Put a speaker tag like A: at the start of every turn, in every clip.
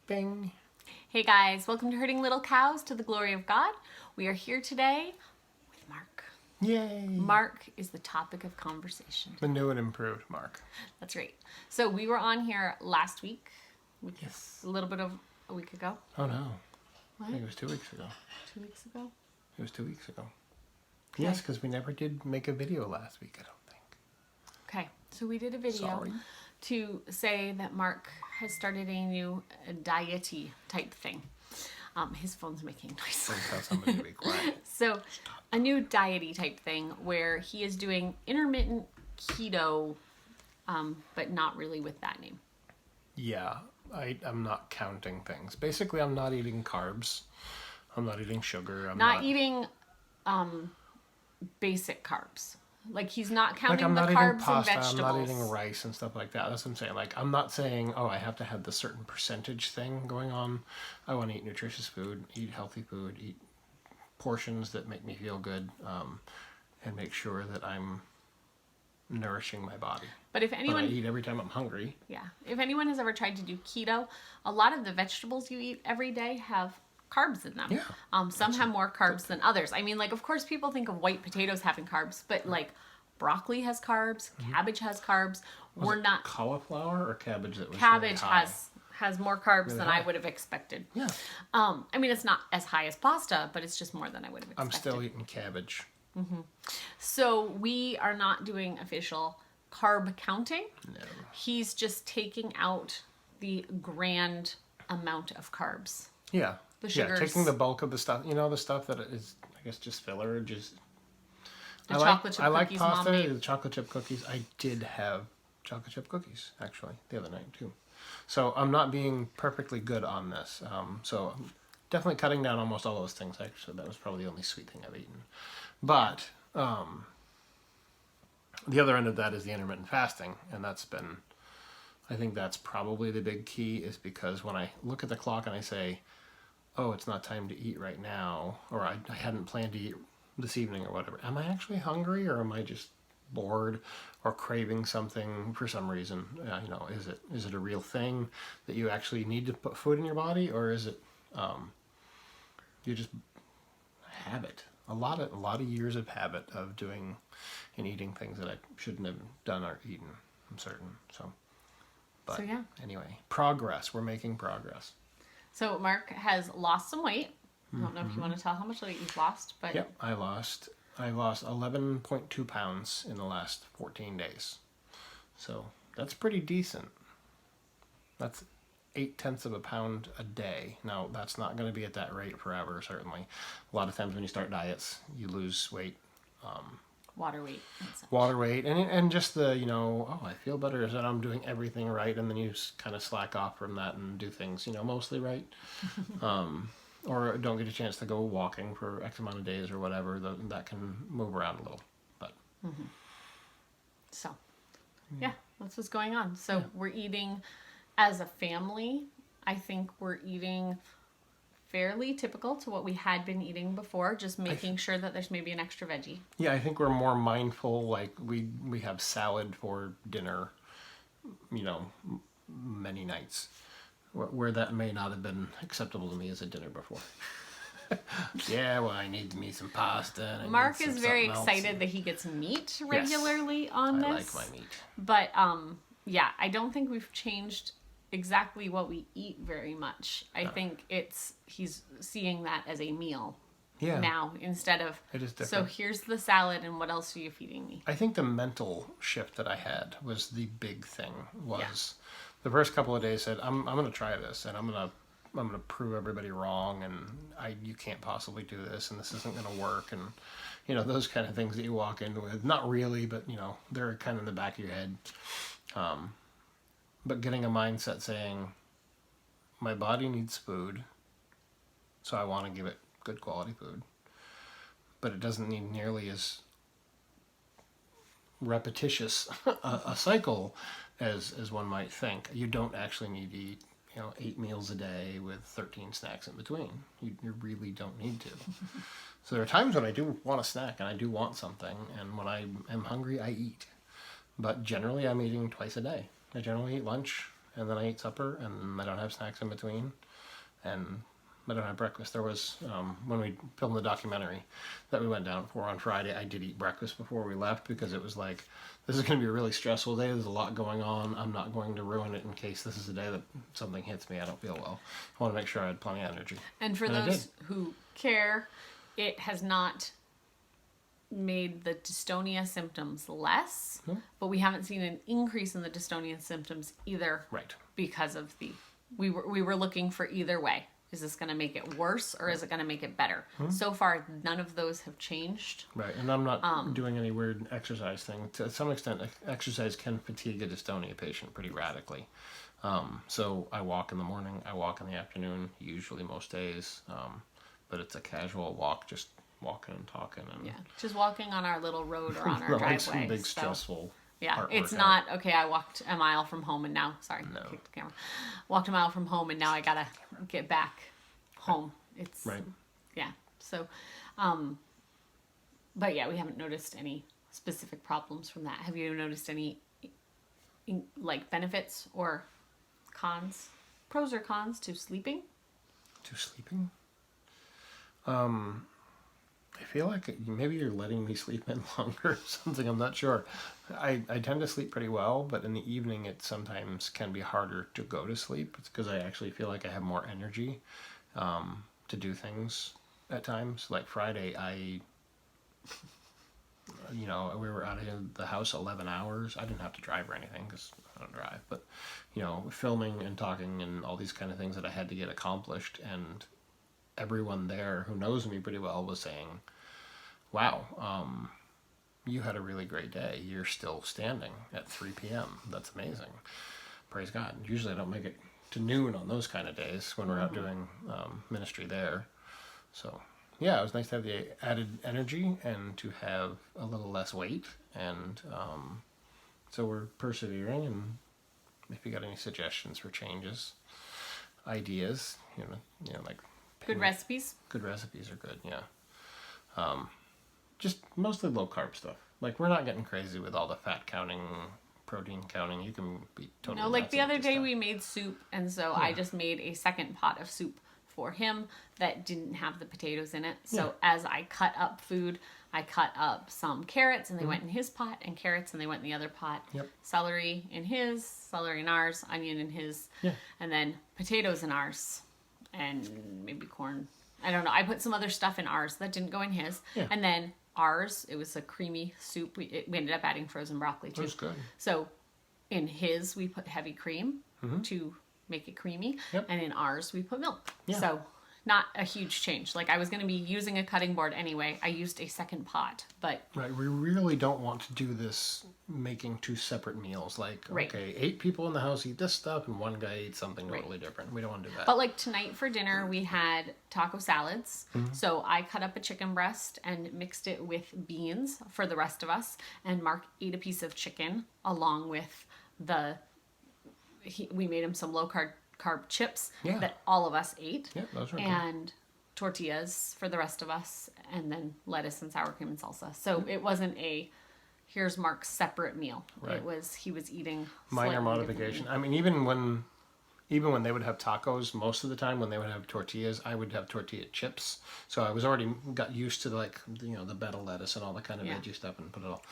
A: Bing.
B: Hey guys, welcome to Herding Little Cows to the Glory of God. We are here today with Mark.
A: Yay.
B: Mark is the topic of conversation.
A: The new and improved Mark.
B: That's right. So we were on here last week.
A: Yes.
B: A little bit of a week ago.
A: Oh no.
B: What?
A: I think it was 2 weeks ago.
B: 2 weeks ago?
A: It was 2 weeks ago. Okay. Yes, because we never did make a video last week, I don't think.
B: Okay, so we did a video
A: Sorry.
B: to say that Mark has started a new diety type thing. His phone's making noise.
A: Don't tell somebody to be quiet.
B: So, a new diety type thing where he is doing intermittent keto, but not really with that name.
A: Yeah, I'm not counting things. Basically, I'm not eating carbs. I'm not eating sugar. I'm
B: Not eating basic carbs. Like, he's not counting
A: I'm not
B: the
A: eating
B: carbs
A: pasta,
B: and vegetables.
A: I'm not eating rice and stuff like that. That's what I'm saying. Like, I'm not saying, oh, I have to have this certain percentage thing going on. I want to eat nutritious food, eat healthy food, eat portions that make me feel good, and make sure that I'm nourishing my body.
B: But if anyone...
A: But I eat every time I'm hungry.
B: Yeah. If anyone has ever tried to do keto, a lot of the vegetables you eat every day have carbs in them.
A: Yeah.
B: Some have more carbs than others. I mean, like, of course, people think of white potatoes having carbs, but, like, broccoli has carbs, cabbage has carbs.
A: Was it cauliflower or cabbage that was
B: Cabbage
A: really high?
B: has more carbs
A: Really
B: than
A: high?
B: I would have expected.
A: Yeah.
B: I mean, it's not as high as pasta, but it's just more than I would have expected.
A: I'm still eating cabbage.
B: So we are not doing official carb counting.
A: No.
B: He's just taking out the grand amount of carbs.
A: Yeah.
B: The sugars.
A: Yeah, taking the bulk of the stuff, the stuff that is, I guess, just filler, just...
B: The chocolate chip
A: I like
B: cookies
A: pasta,
B: Mom made.
A: the chocolate chip cookies. I did have chocolate chip cookies, actually, the other night, too. So I'm not being perfectly good on this. So I'm definitely cutting down almost all those things, actually. That was probably the only sweet thing I've eaten. But the other end of that is the intermittent fasting, and that's been... I think that's probably the big key, is because when I look at the clock and I say, oh, it's not time to eat right now, or I hadn't planned to eat this evening or whatever. Am I actually hungry, or am I just bored or craving something for some reason? Is it a real thing that you actually need to put food in your body, or is it you just habit? A lot of years of habit of doing and eating things that I shouldn't have done or eaten. I'm certain. But
B: yeah.
A: Anyway, progress. We're making progress.
B: So Mark has lost some weight. I don't know if you want to tell how much weight you've lost, but...
A: Yep, I lost 11.2 pounds in the last 14 days. So that's pretty decent. That's 0.8 of a pound a day. Now, that's not going to be at that rate forever, certainly. A lot of times when you start diets, you lose weight.
B: Water weight. And such.
A: Water weight, and just the, oh, I feel better, is that I'm doing everything right, and then you kind of slack off from that and do things, mostly right. Or don't get a chance to go walking for X amount of days or whatever. That can move around a little. But
B: So, yeah, that's what's going on. So we're eating, as a family, I think we're eating fairly typical to what we had been eating before, just making sure that there's maybe an extra veggie.
A: Yeah, I think we're more mindful. Like, we have salad for dinner, many nights, where that may not have been acceptable to me as a dinner before. Yeah, well, I need me some pasta. And
B: Mark is very excited that he gets meat regularly on this.
A: I like my meat.
B: But, yeah, I don't think we've changed exactly what we eat very much. I think he's seeing that as a meal now instead of,
A: it is different.
B: So here's the salad and what else are you feeding me?
A: I think the mental shift that I had was the big thing. The first couple of days said, I'm going to try this, and I'm going to prove everybody wrong, and you can't possibly do this, and this isn't going to work, and those kind of things that you walk into with. Not really, but they're kind of in the back of your head. But getting a mindset saying, my body needs food, so I want to give it good quality food, but it doesn't need nearly as repetitious a cycle as one might think. You don't actually need to eat 8 meals a day with 13 snacks in between. You really don't need to. So there are times when I do want a snack and I do want something, and when I am hungry, I eat. But generally, I'm eating twice a day. I generally eat lunch and then I eat supper, and I don't have snacks in between, and I don't have breakfast. There was, when we filmed the documentary that we went down for on Friday, I did eat breakfast before we left because it was like, this is going to be a really stressful day. There's a lot going on. I'm not going to ruin it in case this is a day that something hits me. I don't feel well. I want to make sure I had plenty of energy.
B: And for those who care, it has not made the dystonia symptoms less, but we haven't seen an increase in the dystonia symptoms either.
A: Right.
B: Because of we were looking for either way. Is this going to make it worse or is it going to make it better? So far, none of those have changed.
A: Right, and I'm not doing any weird exercise thing. To some extent, exercise can fatigue a dystonia patient pretty radically. So I walk in the morning, I walk in the afternoon, usually most days. But it's a casual walk, just walking and talking. And
B: just walking on our little road or on our driveway.
A: Like some big stressful.
B: Yeah, it's not, okay, I walked a mile from home and now, kicked the camera. Walked a mile from home and now I gotta get back home. It's,
A: right.
B: Yeah, so, but yeah, we haven't noticed any specific problems from that. Have you noticed any, like, benefits or cons, pros or cons to sleeping?
A: To sleeping? I feel like maybe you're letting me sleep in longer or something. I'm not sure. I tend to sleep pretty well, but in the evening it sometimes can be harder to go to sleep. It's because I actually feel like I have more energy to do things at times. Like Friday, we were out of the house 11 hours. I didn't have to drive or anything because I don't drive. But, filming and talking and all these kind of things that I had to get accomplished. And everyone there who knows me pretty well was saying, wow, you had a really great day. You're still standing at 3 p.m. That's amazing. Praise God. Usually I don't make it to noon on those kind of days when we're out doing ministry there. So, yeah, it was nice to have the added energy and to have a little less weight. And so we're persevering. And if you got any suggestions for changes, ideas, like
B: good recipes.
A: Good recipes are good, yeah. Just mostly low carb stuff. Like, we're not getting crazy with all the fat counting, protein counting. You can be totally
B: No, like
A: nuts
B: the other
A: with
B: day
A: stuff.
B: we made soup, and so I just made a second pot of soup for him that didn't have the potatoes in it. So as I cut up food, I cut up some carrots, and they went in his pot, and carrots, and they went in the other pot.
A: Yep.
B: Celery in his, celery in ours, onion in his, and then potatoes in ours, and maybe corn. I don't know. I put some other stuff in ours that didn't go in his. Yeah. And then ours, it was a creamy soup. We ended up adding frozen broccoli too.
A: That was good.
B: So in his, we put heavy cream to make it creamy.
A: Yep.
B: And in ours, we put milk.
A: Yeah.
B: So not a huge change. Like, I was going to be using a cutting board anyway. I used a second pot, but...
A: Right, we really don't want to do this making two separate meals. Like, okay, 8 people in the house eat this stuff, and one guy eats something totally different. We don't want to do that.
B: But, like, tonight for dinner, we had taco salads. So I cut up a chicken breast and mixed it with beans for the rest of us. And Mark ate a piece of chicken along with we made him some low-carb chips that all of us ate.
A: Yeah, those were
B: and tortillas for the rest of us, and then lettuce and sour cream and salsa. So it wasn't here's Mark's separate meal.
A: Right.
B: He was eating
A: minor modification. I mean, even when they would have tacos, most of the time when they would have tortillas, I would have tortilla chips. So I was already got used to the betta lettuce and all the kind of veggie stuff and put it all.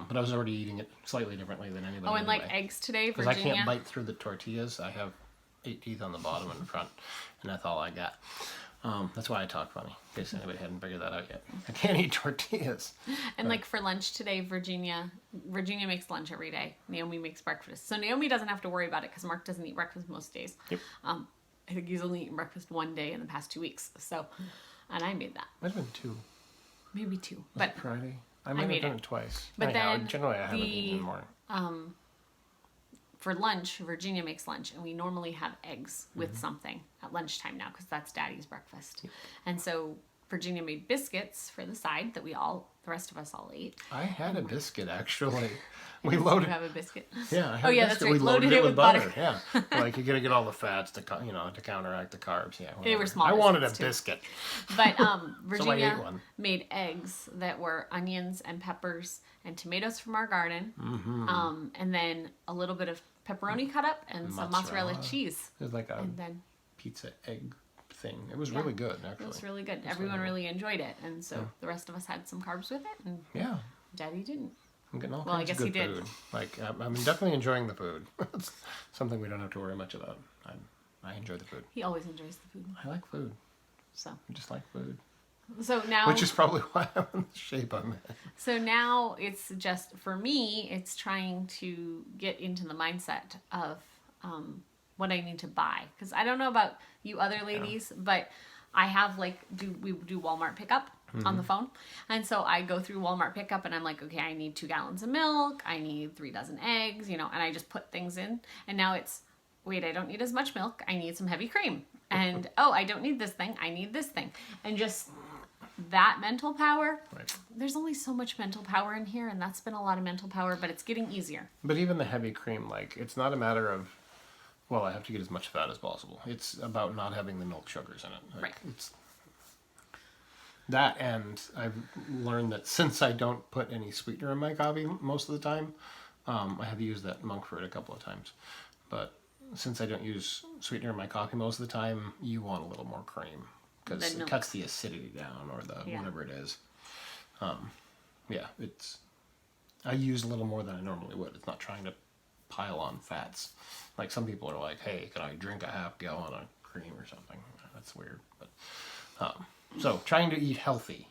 A: But I was already eating it slightly differently than anybody.
B: Oh, and like eggs today,
A: because
B: Virginia.
A: I can't bite through the tortillas. I have 8 teeth on the bottom and front, and that's all I got. That's why I talk funny, in case anybody hadn't figured that out yet. I can't eat tortillas.
B: And like for lunch today, Virginia makes lunch every day. Naomi makes breakfast. So Naomi doesn't have to worry about it because Mark doesn't eat breakfast most days.
A: Yep.
B: I think he's only eaten breakfast one day in the past 2 weeks. So, and I made that.
A: Might have been 2.
B: Maybe 2.
A: Was
B: but
A: it Friday? I might have done it twice.
B: But then
A: generally I haven't eaten in the morning.
B: For lunch, Virginia makes lunch, and we normally have eggs with something at lunchtime now because that's Daddy's breakfast. Yep. And so Virginia made biscuits for the side that the rest of us all ate.
A: I had a biscuit actually.
B: We loaded. You have a biscuit?
A: Yeah, I had a biscuit.
B: That's right.
A: We loaded it with butter. Yeah, like you gotta get all the fats to counteract the carbs. Yeah, whatever.
B: They were small.
A: I wanted a
B: too.
A: Biscuit.
B: But Virginia
A: so I ate one.
B: made eggs that were onions and peppers and tomatoes from our garden, and then a little bit of pepperoni cut up and some mozzarella cheese.
A: It was like a
B: And then
A: pizza egg thing. It was really good, actually.
B: it was really good. Everyone really enjoyed it. And so the rest of us had some carbs with it, and Daddy didn't.
A: I'm getting all
B: Well, I
A: kinds of
B: guess he
A: good
B: did.
A: food. Like, I'm definitely enjoying the food. It's something we don't have to worry much about. I enjoy the food.
B: He always enjoys the food.
A: I like food.
B: So
A: I just like food.
B: So now,
A: which is probably why I'm in the shape I'm in.
B: So now it's just, for me, it's trying to get into the mindset of what I need to buy. Because I don't know about you other ladies, but I have we do Walmart pickup on the phone. And so I go through Walmart pickup and I'm like, okay, I need 2 gallons of milk. I need 3 dozen eggs, and I just put things in. And now it's, wait, I don't need as much milk. I need some heavy cream. And, oh, I don't need this thing. I need this thing. And just that mental power, there's only so much mental power in here, and that's been a lot of mental power, but it's getting easier.
A: But even the heavy cream, it's not a matter of, well, I have to get as much fat as possible. It's about not having the milk sugars in it. It's that, and I've learned that since I don't put any sweetener in my coffee most of the time, I have used that monk fruit a couple of times, but since I don't use sweetener in my coffee most of the time, you want a little more cream. Because it cuts the acidity down, or the whatever it is. I use a little more than I normally would. It's not trying to pile on fats. Like some people are like, hey, can I drink a half gallon of cream or something? That's weird. But so trying to eat healthy.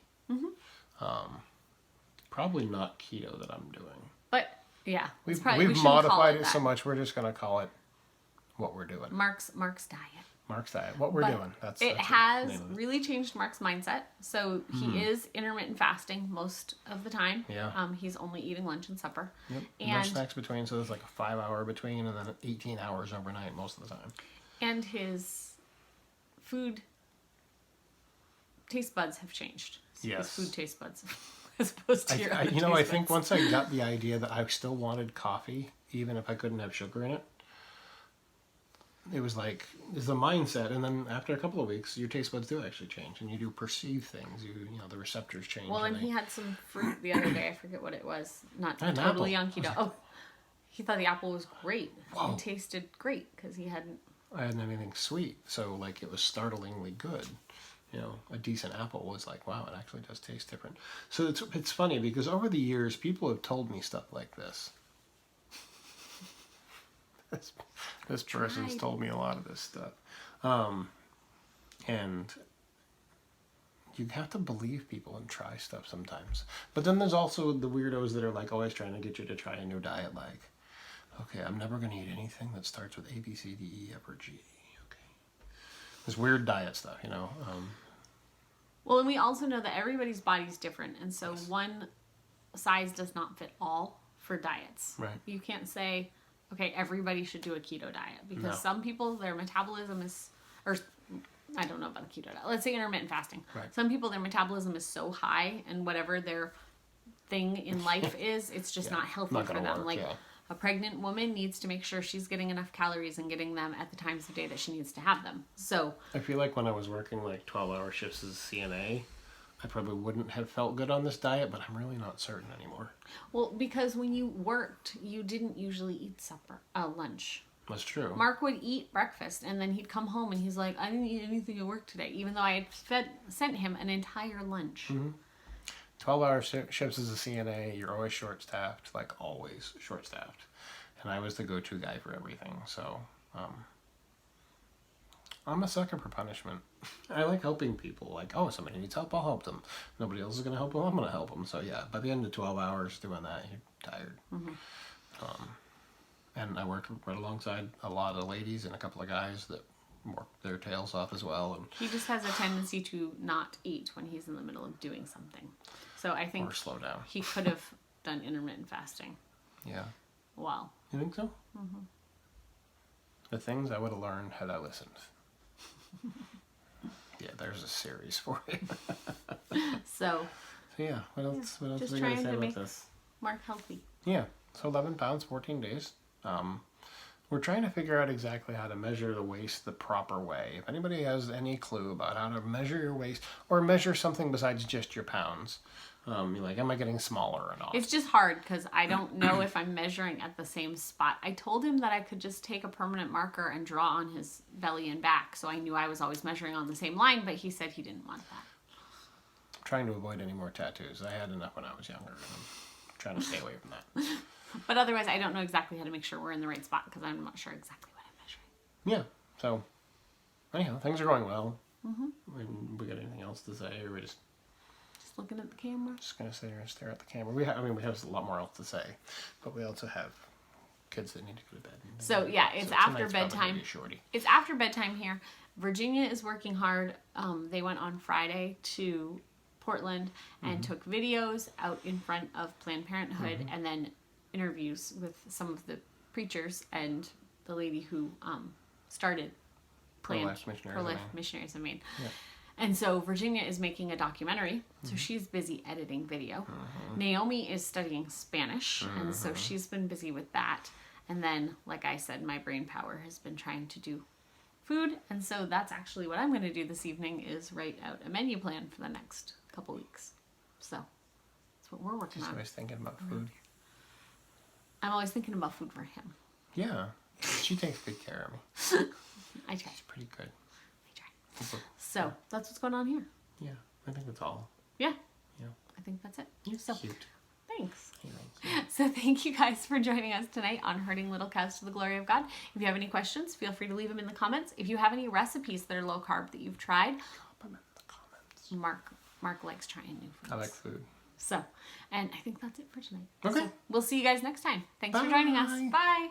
A: Probably not keto that I'm doing.
B: But yeah,
A: we've modified it so much. We're just gonna call it what we're doing.
B: Mark's diet.
A: Mark's diet. What we're doing. That's
B: has really changed Mark's mindset. So he is intermittent fasting most of the time.
A: Yeah.
B: He's only eating lunch and supper.
A: Yep. And no snacks between, so there's like a 5-hour between, and then 18 hours overnight most of the time.
B: And his food taste buds have changed.
A: Yes.
B: His food taste buds, as opposed to your other taste
A: I
B: buds.
A: think once I got the idea that I still wanted coffee, even if I couldn't have sugar in it, it was like, it's the mindset, and then after a couple of weeks, your taste buds do actually change, and you do perceive things. The receptors change.
B: Well, and he had some fruit the other day. I forget what it was. Not totally on keto. He thought the apple was great.
A: Wow.
B: It tasted great because he hadn't.
A: I hadn't anything sweet, so it was startlingly good. A decent apple was like, wow, it actually does taste different. So it's funny because over the years, people have told me stuff like this. This person's told me a lot of this stuff. And you have to believe people and try stuff sometimes. But then there's also the weirdos that are always trying to get you to try a new diet. Okay, I'm never going to eat anything that starts with A, B, C, D, E, F, or G. Okay. This weird diet stuff,
B: Well, and we also know that everybody's body's different. And so one size does not fit all for diets.
A: Right.
B: You can't say, okay, everybody should do a keto diet, because some people, their metabolism is, or I don't know about the keto diet. Let's say intermittent fasting.
A: Right.
B: Some people, their metabolism is so high, and whatever their thing in life is, it's just not healthy for them. A pregnant woman needs to make sure she's getting enough calories and getting them at the times of day that she needs to have them. So
A: I feel like when I was working 12-hour shifts as a CNA, I probably wouldn't have felt good on this diet, but I'm really not certain anymore.
B: Well, because when you worked, you didn't usually eat lunch.
A: That's true.
B: Mark would eat breakfast, and then he'd come home and he's like, I didn't eat anything at work today, even though I had sent him an entire lunch.
A: 12-hour shifts as a CNA, you're always short-staffed, always short-staffed. And I was the go-to guy for everything, so I'm a sucker for punishment. I like helping people. Somebody needs help, I'll help them. Nobody else is going to help them, I'm going to help them. So yeah, by the end of 12 hours doing that, you're tired. And I worked right alongside a lot of ladies and a couple of guys that work their tails off as well. And
B: he just has a tendency to not eat when he's in the middle of doing something. So I think
A: or slow down.
B: He could have done intermittent fasting.
A: Yeah.
B: Wow.
A: You think so? The things I would have learned had I listened. Yeah, there's a series for you.
B: So
A: yeah, what else? What else
B: just
A: are we going to say
B: make
A: about this?
B: Mark healthy.
A: Yeah, so 11 pounds, 14 days. We're trying to figure out exactly how to measure the waist the proper way. If anybody has any clue about how to measure your waist or measure something besides just your pounds, You're like, am I getting smaller or not?
B: It's just hard because I don't know if I'm measuring at the same spot. I told him that I could just take a permanent marker and draw on his belly and back, so I knew I was always measuring on the same line, but he said he didn't want that.
A: I'm trying to avoid any more tattoos. I had enough when I was younger, and I'm trying to stay away from that.
B: But otherwise, I don't know exactly how to make sure we're in the right spot because I'm not sure exactly what I'm measuring.
A: Yeah, so anyhow, things are going well. We got anything else to say, or we just
B: Looking at the camera.
A: just gonna sit here and stare at the camera? We have a lot more else to say, but we also have kids that need to go to bed.
B: So yeah, it's
A: So
B: after
A: tonight's probably gonna
B: bedtime.
A: be shorty.
B: It's after bedtime here. Virginia is working hard. They went on Friday to Portland and took videos out in front of Planned Parenthood and then interviews with some of the preachers and the lady who started
A: Pro-life missionaries.
B: Pro-life missionaries in Maine. Yeah. And so Virginia is making a documentary, so she's busy editing video. Naomi is studying Spanish, and so she's been busy with that. And then, like I said, my brain power has been trying to do food, and so that's actually what I'm going to do this evening is write out a menu plan for the next couple weeks. So that's what we're working
A: She's
B: on.
A: always thinking about food.
B: I'm always thinking about food for him.
A: Yeah, she takes good care of me.
B: I try.
A: She's pretty good.
B: I try. So that's what's going on here.
A: Yeah, I think that's all.
B: Yeah.
A: Yeah.
B: I think that's it.
A: You're
B: So
A: cute.
B: thanks.
A: Anyway,
B: So thank you guys for joining us tonight on Hurting Little Cows to the Glory of God. If you have any questions, feel free to leave them in the comments. If you have any recipes that are low carb that you've tried,
A: drop them in the comments.
B: Mark likes trying new foods.
A: I like food.
B: So, and I think that's it for tonight.
A: Okay.
B: So we'll see you guys next time. Thanks for joining us.
A: Bye.
B: Bye.